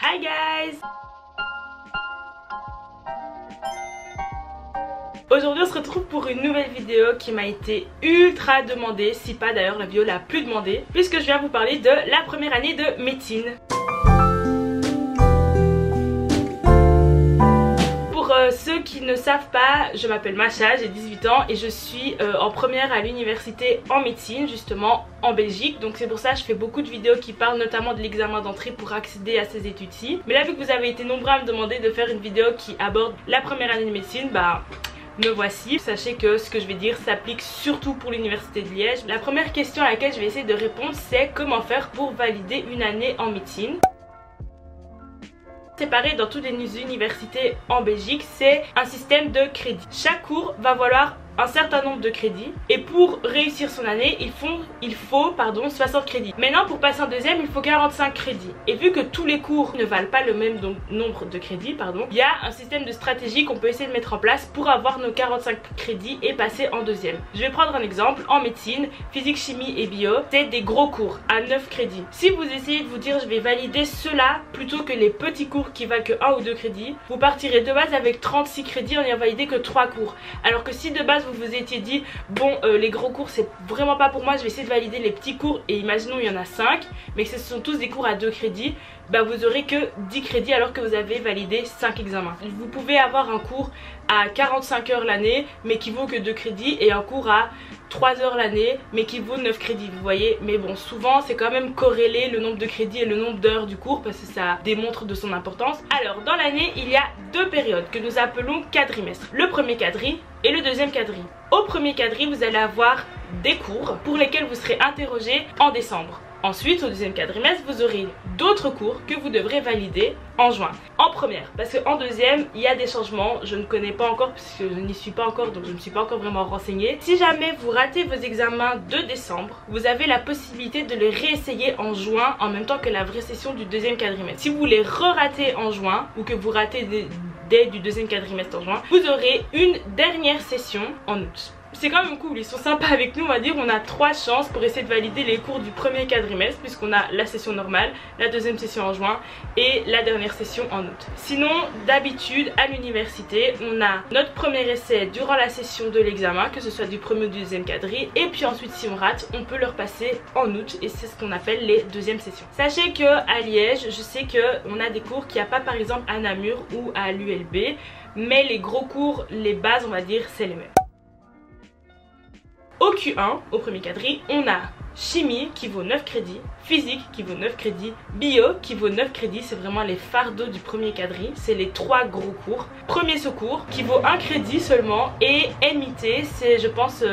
Hi guys! Aujourd'hui on se retrouve pour une nouvelle vidéo qui m'a été ultra demandée, si pas d'ailleurs la vidéo la plus demandée, puisque je viens vous parler de la première année de médecine. Pour ceux qui ne savent pas, je m'appelle Macha, j'ai 18 ans et je suis en première à l'université en médecine, justement en Belgique. Donc c'est pour ça que je fais beaucoup de vidéos qui parlent notamment de l'examen d'entrée pour accéder à ces études-ci. Mais là, vu que vous avez été nombreux à me demander de faire une vidéo qui aborde la première année de médecine, bah me voici. Sachez que ce que je vais dire s'applique surtout pour l'université de Liège. La première question à laquelle je vais essayer de répondre, c'est comment faire pour valider une année en médecine. C'est pareil dans toutes les universités en Belgique, c'est un système de crédits. Chaque cours va valoir un certain nombre de crédits et pour réussir son année il faut 60 crédits. Maintenant pour passer en deuxième il faut 45 crédits et vu que tous les cours ne valent pas le même nombre de crédits, il y a un système de stratégie qu'on peut essayer de mettre en place pour avoir nos 45 crédits et passer en deuxième. Je vais prendre un exemple. En médecine, physique, chimie et bio, c'est des gros cours à 9 crédits. Si vous essayez de vous dire je vais valider cela plutôt que les petits cours qui valent que 1 ou 2 crédits, vous partirez de base avec 36 crédits en ayant validé que 3 cours. Alors que si de base vous vous étiez dit bon les gros cours c'est vraiment pas pour moi, je vais essayer de valider les petits cours et imaginons il y en a 5 mais que ce sont tous des cours à 2 crédits, bah vous aurez que 10 crédits alors que vous avez validé 5 examens. Vous pouvez avoir un cours à 45 heures l'année mais qui vaut que 2 crédits et un cours à 3 heures l'année mais qui vaut 9 crédits, vous voyez. Mais bon, souvent c'est quand même corrélé le nombre de crédits et le nombre d'heures du cours parce que ça démontre de son importance. Alors dans l'année il y a 2 périodes que nous appelons quadrimestres. Le premier quadri et le deuxième quadri. Au premier quadri vous allez avoir des cours pour lesquels vous serez interrogé en décembre. Ensuite, au deuxième quadrimestre, vous aurez d'autres cours que vous devrez valider en juin. En première, parce qu'en deuxième, il y a des changements. Je ne connais pas encore puisque je n'y suis pas encore, donc je ne me suis pas encore vraiment renseignée. Si jamais vous ratez vos examens de décembre, vous avez la possibilité de les réessayer en juin en même temps que la vraie session du deuxième quadrimestre. Si vous les re-ratez en juin ou que vous ratez dès du deuxième quadrimestre en juin, vous aurez une dernière session en août. C'est quand même cool, ils sont sympas avec nous, on va dire. On a 3 chances pour essayer de valider les cours du premier quadrimestre puisqu'on a la session normale, la deuxième session en juin et la dernière session en août. Sinon, d'habitude à l'université, on a notre premier essai durant la session de l'examen, que ce soit du premier ou du deuxième quadri, et puis ensuite si on rate, on peut le repasser en août et c'est ce qu'on appelle les deuxièmes sessions. Sachez que à Liège, je sais qu'on a des cours qu'il n'y a pas par exemple à Namur ou à l'ULB, mais les gros cours, les bases on va dire, c'est les mêmes. Au Q1, au premier quadri, on a chimie qui vaut 9 crédits, physique qui vaut 9 crédits, bio qui vaut 9 crédits, c'est vraiment les fardeaux du premier quadri, c'est les 3 gros cours. Premier secours qui vaut 1 crédit seulement et MIT, c'est je pense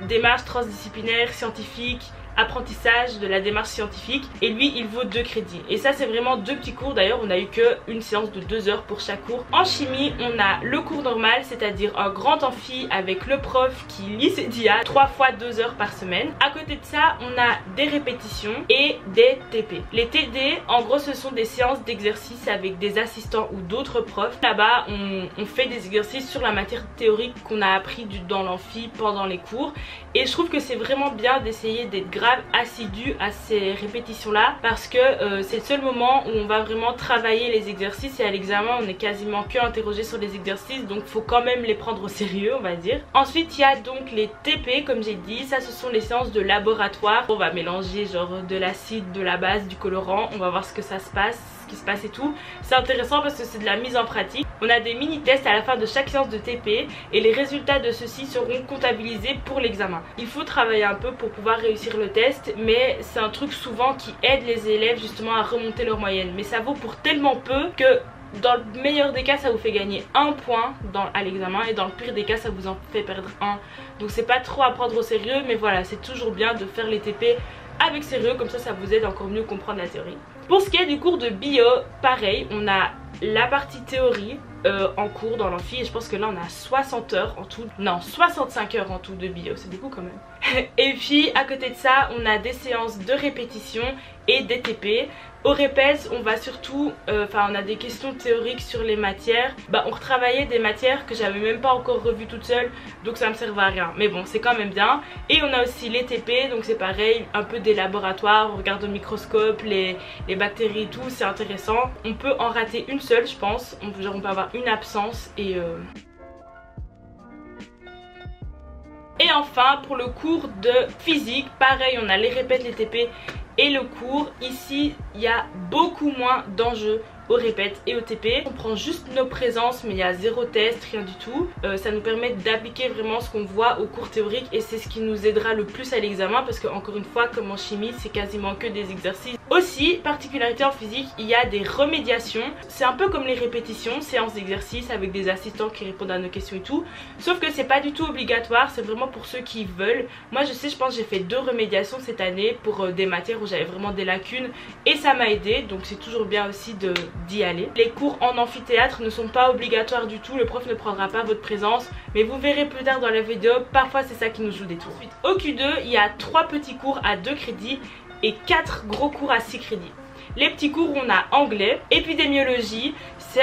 démarche transdisciplinaire, scientifique, apprentissage de la démarche scientifique et lui il vaut 2 crédits et ça c'est vraiment 2 petits cours. D'ailleurs on a eu que une séance de 2 heures pour chaque cours. En chimie on a le cours normal, c'est-à-dire un grand amphi avec le prof qui lit ses dias 3 fois 2 heures par semaine. À côté de ça on a des répétitions et des TP. Les TD en gros ce sont des séances d'exercice avec des assistants ou d'autres profs. Là-bas on fait des exercices sur la matière théorique qu'on a appris dans l'amphi pendant les cours et je trouve que c'est vraiment bien d'essayer d'être grave assidu à ces répétitions là parce que c'est le seul moment où on va vraiment travailler les exercices et à l'examen on est quasiment que interrogé sur les exercices, donc faut quand même les prendre au sérieux on va dire. Ensuite il y a donc les TP comme j'ai dit, ça ce sont les séances de laboratoire. On va mélanger genre de l'acide, de la base, du colorant, on va voir ce que ça se passe, ce qui se passe et tout. C'est intéressant parce que c'est de la mise en pratique. On a des mini tests à la fin de chaque séance de TP et les résultats de ceux-ci seront comptabilisés pour l'examen. Il faut travailler un peu pour pouvoir réussir le test, mais c'est un truc souvent qui aide les élèves justement à remonter leur moyenne, mais ça vaut pour tellement peu que dans le meilleur des cas ça vous fait gagner 1 point à l'examen et dans le pire des cas ça vous en fait perdre 1. Donc c'est pas trop à prendre au sérieux, mais voilà, c'est toujours bien de faire les TP avec sérieux, comme ça vous aide encore mieux à comprendre la théorie. Pour ce qui est du cours de bio, pareil, on a la partie théorie en cours dans l'amphi et je pense que là on a 60 heures en tout, non 65 heures en tout de bio, c'est beaucoup quand même. Et puis à côté de ça on a des séances de répétition et des TP. Au répète on va surtout, on a des questions théoriques sur les matières. On retravaillait des matières que j'avais même pas encore revues toute seule, donc ça me servait à rien. Mais bon, c'est quand même bien. Et on a aussi les TP, donc c'est pareil, un peu des laboratoires, on regarde au microscope les bactéries et tout, c'est intéressant. On peut en rater une seule je pense, on peut avoir une absence et... Et enfin pour le cours de physique, pareil on a les répètes, les TP et le cours. Ici il y a beaucoup moins d'enjeux au répète et au TP. On prend juste nos présences mais il y a zéro test, rien du tout. Ça nous permet d'appliquer vraiment ce qu'on voit au cours théorique et c'est ce qui nous aidera le plus à l'examen parce que encore une fois comme en chimie c'est quasiment que des exercices. Aussi, particularité en physique, il y a des remédiations. C'est un peu comme les répétitions, séances d'exercice avec des assistants qui répondent à nos questions et tout. Sauf que c'est pas du tout obligatoire, c'est vraiment pour ceux qui veulent. Moi je sais, je pense que j'ai fait 2 remédiations cette année pour des matières où j'avais vraiment des lacunes et ça m'a aidé, donc c'est toujours bien aussi d'y aller. Les cours en amphithéâtre ne sont pas obligatoires du tout, le prof ne prendra pas votre présence, mais vous verrez plus tard dans la vidéo, parfois c'est ça qui nous joue des tours. Ensuite, au Q2, il y a 3 petits cours à 2 crédits et 4 gros cours à 6 crédits. Les petits cours, on a anglais, épidémiologie, c'est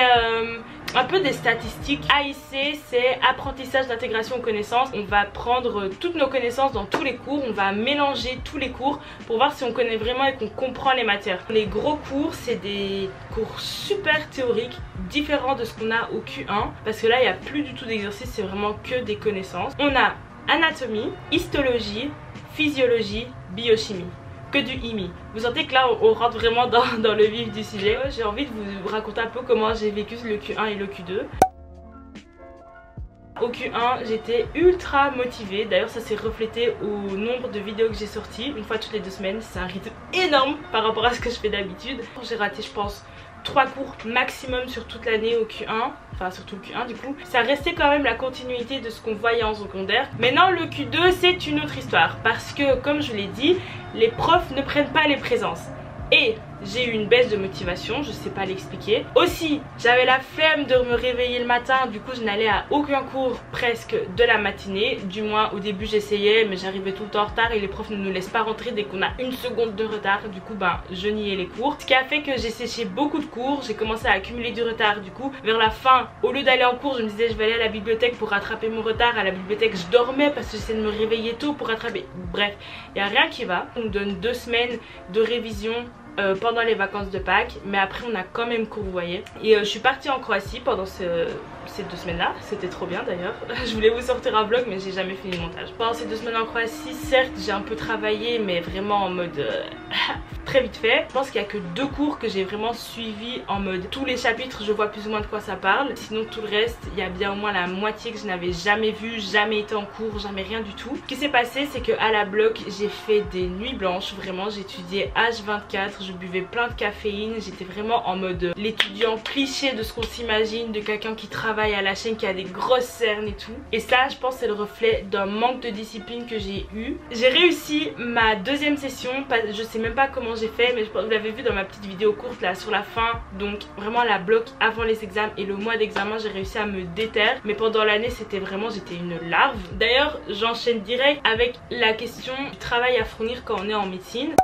un peu des statistiques. AIC, c'est apprentissage d'intégration aux connaissances. On va prendre toutes nos connaissances dans tous les cours, on va mélanger tous les cours pour voir si on connaît vraiment et qu'on comprend les matières. Les gros cours, c'est des cours super théoriques, différents de ce qu'on a au Q1, parce que là, il n'y a plus du tout d'exercice, c'est vraiment que des connaissances. On a anatomie, histologie, physiologie, biochimie. Que du IMI. Vous sentez que là on rentre vraiment dans le vif du sujet. J'ai envie de vous raconter un peu comment j'ai vécu le Q1 et le Q2. Au Q1 j'étais ultra motivée, d'ailleurs ça s'est reflété au nombre de vidéos que j'ai sorties une fois toutes les 2 semaines. C'est un rythme énorme par rapport à ce que je fais d'habitude. J'ai raté je pense 3 cours maximum sur toute l'année au Q1, enfin surtout le Q1 du coup. Ça restait quand même la continuité de ce qu'on voyait en secondaire. Maintenant le Q2 c'est une autre histoire parce que comme je l'ai dit, les profs ne prennent pas les présences. Et j'ai eu une baisse de motivation, je sais pas l'expliquer. Aussi, j'avais la flemme de me réveiller le matin, du coup je n'allais à aucun cours presque de la matinée. Du moins au début j'essayais mais j'arrivais tout le temps en retard et les profs ne nous laissent pas rentrer dès qu'on a 1 seconde de retard. Du coup je niais les cours. Ce qui a fait que j'ai séché beaucoup de cours, j'ai commencé à accumuler du retard. Du coup vers la fin, au lieu d'aller en cours, je me disais je vais aller à la bibliothèque pour rattraper mon retard. À la bibliothèque je dormais parce que j'essayais de me réveiller tôt pour rattraper. Bref, il n'y a rien qui va. On me donne 2 semaines de révision pendant les vacances de Pâques, mais après on a quand même cours, vous voyez. Et je suis partie en Croatie pendant ces 2 semaines là, c'était trop bien d'ailleurs. Je voulais vous sortir un vlog mais j'ai jamais fini le montage. Pendant ces 2 semaines en Croatie, certes j'ai un peu travaillé mais vraiment en mode très vite fait. Je pense qu'il n'y a que 2 cours que j'ai vraiment suivi en mode tous les chapitres je vois plus ou moins de quoi ça parle. Sinon tout le reste, il y a bien au moins la moitié que je n'avais jamais vu, jamais été en cours, jamais rien du tout. Ce qui s'est passé c'est qu'à la bloc j'ai fait des nuits blanches, vraiment j'étudiais H24, je buvais plein de caféine, j'étais vraiment en mode l'étudiant cliché de ce qu'on s'imagine, de quelqu'un qui travaille à la chaîne, qui a des grosses cernes et tout. Et ça je pense c'est le reflet d'un manque de discipline que j'ai eu. J'ai réussi ma 2e session, je sais même pas comment j'ai fait mais vous l'avez vu dans ma petite vidéo courte là sur la fin. Donc vraiment la bloc avant les examens et le mois d'examen j'ai réussi à me déterre. Mais pendant l'année c'était vraiment, j'étais une larve. D'ailleurs j'enchaîne direct avec la question du travail à fournir quand on est en médecine.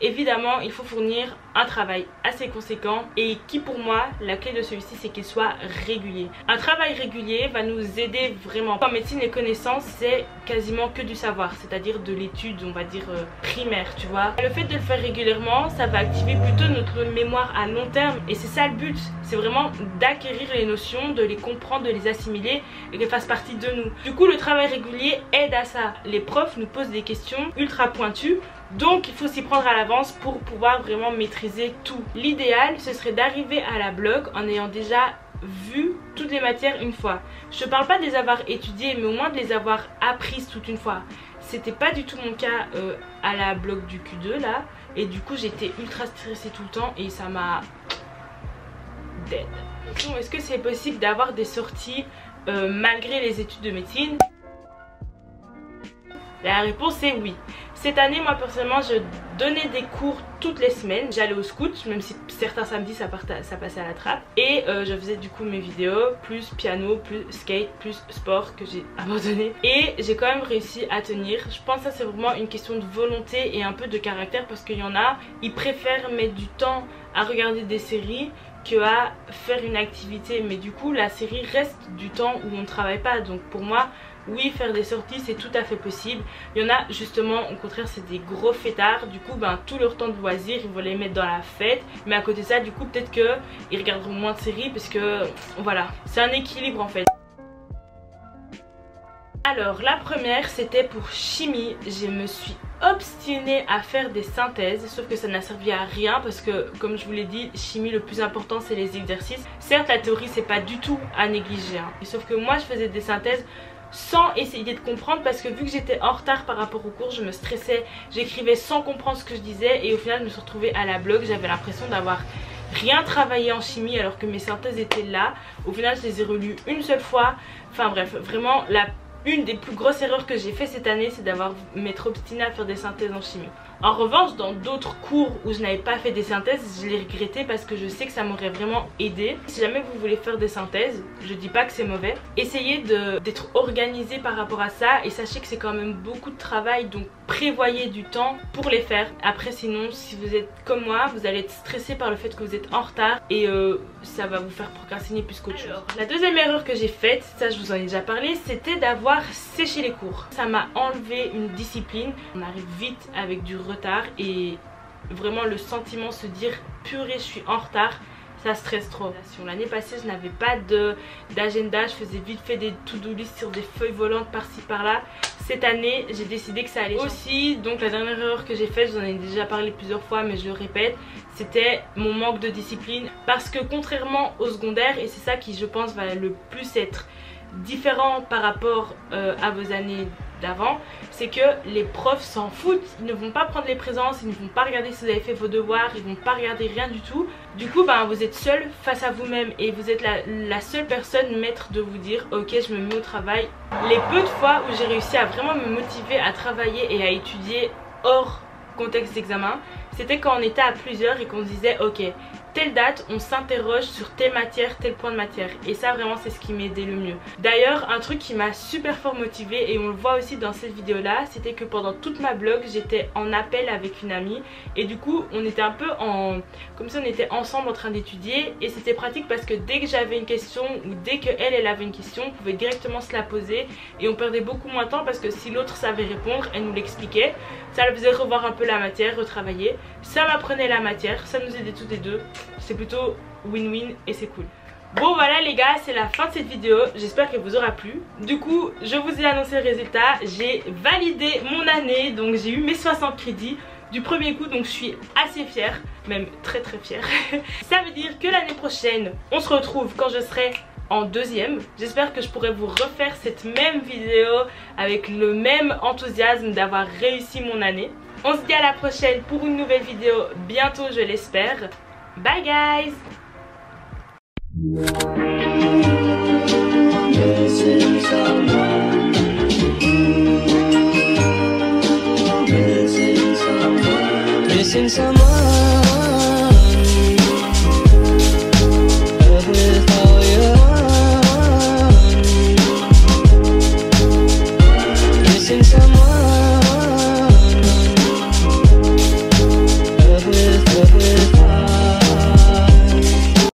Évidemment il faut fournir un travail assez conséquent et qui pour moi la clé de celui-ci c'est qu'il soit régulier. Un travail régulier va nous aider vraiment. En médecine les connaissances c'est quasiment que du savoir, c'est-à-dire de l'étude on va dire primaire tu vois. Le fait de le faire régulièrement ça va activer plutôt notre mémoire à long terme et c'est ça le but. C'est vraiment d'acquérir les notions, de les comprendre, de les assimiler et qu'elles fassent partie de nous. Du coup le travail régulier aide à ça. Les profs nous posent des questions ultra pointues. Donc il faut s'y prendre à l'avance pour pouvoir vraiment maîtriser tout. L'idéal ce serait d'arriver à la bloc en ayant déjà vu toutes les matières une fois. Je ne parle pas de les avoir étudiées mais au moins de les avoir apprises toute une fois. C'était pas du tout mon cas à la bloc du Q2 là. Et du coup j'étais ultra stressée tout le temps et ça m'a dead. Est-ce que c'est possible d'avoir des sorties malgré les études de médecine? La réponse est oui. Cette année, moi personnellement, je donnais des cours toutes les semaines. J'allais au scout, même si certains samedis ça passait à la trappe. Et je faisais du coup mes vidéos, plus piano, plus skate, plus sport que j'ai abandonné. Et j'ai quand même réussi à tenir. Je pense que ça c'est vraiment une question de volonté et un peu de caractère, parce qu'il y en a, ils préfèrent mettre du temps à regarder des séries que à faire une activité. Mais du coup la série reste du temps où on ne travaille pas. Donc pour moi, oui, faire des sorties c'est tout à fait possible. Il y en a justement au contraire, c'est des gros fêtards. Du coup tout leur temps de loisir ils vont les mettre dans la fête. Mais à côté de ça, du coup peut-être qu'ils regarderont moins de séries, parce que voilà, c'est un équilibre en fait. Alors la première c'était pour chimie. Je me suis obstinée à faire des synthèses, sauf que ça n'a servi à rien, parce que comme je vous l'ai dit, chimie le plus important c'est les exercices. Certes la théorie c'est pas du tout à négliger hein. Sauf que moi je faisais des synthèses sans essayer de comprendre, parce que vu que j'étais en retard par rapport au cours, je me stressais, j'écrivais sans comprendre ce que je disais, et au final je me suis retrouvée à la bloc. J'avais l'impression d'avoir rien travaillé en chimie alors que mes synthèses étaient là. Au final je les ai relues une seule fois. Enfin bref, vraiment une des plus grosses erreurs que j'ai fait cette année, c'est d'avoir m'être obstinée à faire des synthèses en chimie. En revanche, dans d'autres cours où je n'avais pas fait des synthèses, je l'ai regretté, parce que je sais que ça m'aurait vraiment aidé. Si jamais vous voulez faire des synthèses, je dis pas que c'est mauvais, essayez d'être organisé par rapport à ça, et sachez que c'est quand même beaucoup de travail, donc prévoyez du temps pour les faire. Après sinon, si vous êtes comme moi, vous allez être stressé par le fait que vous êtes en retard, et ça va vous faire procrastiner plus qu'autre chose. La deuxième erreur que j'ai faite, ça je vous en ai déjà parlé, c'était d'avoir séché les cours. Ça m'a enlevé une discipline. On arrive vite avec du retard, et vraiment le sentiment se dire purée je suis en retard, ça stresse trop. L'année passée je n'avais pas d'agenda, je faisais vite fait des to-do list sur des feuilles volantes par-ci par-là. Cette année j'ai décidé que ça allait aussi. Donc la dernière erreur que j'ai faite, je vous en ai déjà parlé plusieurs fois mais je le répète, c'était mon manque de discipline. Parce que contrairement au secondaire, et c'est ça qui je pense va le plus être différent par rapport à vos années d'avant, c'est que les profs s'en foutent. Ils ne vont pas prendre les présences, ils ne vont pas regarder si vous avez fait vos devoirs, ils vont pas regarder rien du tout. Du coup vous êtes seul face à vous-même, et vous êtes la seule personne maître de vous dire ok je me mets au travail. Les peu de fois où j'ai réussi à vraiment me motiver à travailler et à étudier hors contexte d'examen, c'était quand on était à plusieurs et qu'on se disait ok telle date on s'interroge sur telle matière, tel point de matière, et ça vraiment c'est ce qui m'aidait le mieux. D'ailleurs un truc qui m'a super fort motivée, et on le voit aussi dans cette vidéo là, c'était que pendant toute ma bloc j'étais en appel avec une amie, et du coup on était un peu comme si on était ensemble en train d'étudier, et c'était pratique parce que dès que j'avais une question ou dès que elle avait une question, on pouvait directement se la poser et on perdait beaucoup moins de temps, parce que si l'autre savait répondre, elle nous l'expliquait, ça le faisait revoir un peu la matière, retravailler, ça m'apprenait la matière, ça nous aidait toutes les deux. C'est plutôt win-win et c'est cool. Bon voilà les gars, c'est la fin de cette vidéo, j'espère qu'elle vous aura plu. Du coup je vous ai annoncé le résultat, j'ai validé mon année, donc j'ai eu mes 60 crédits du premier coup, donc je suis assez fière, même très fière. Ça veut dire que l'année prochaine on se retrouve quand je serai en deuxième. J'espère que je pourrai vous refaire cette même vidéo avec le même enthousiasme d'avoir réussi mon année. On se dit à la prochaine pour une nouvelle vidéo bientôt, je l'espère. Bye guys! Missing someone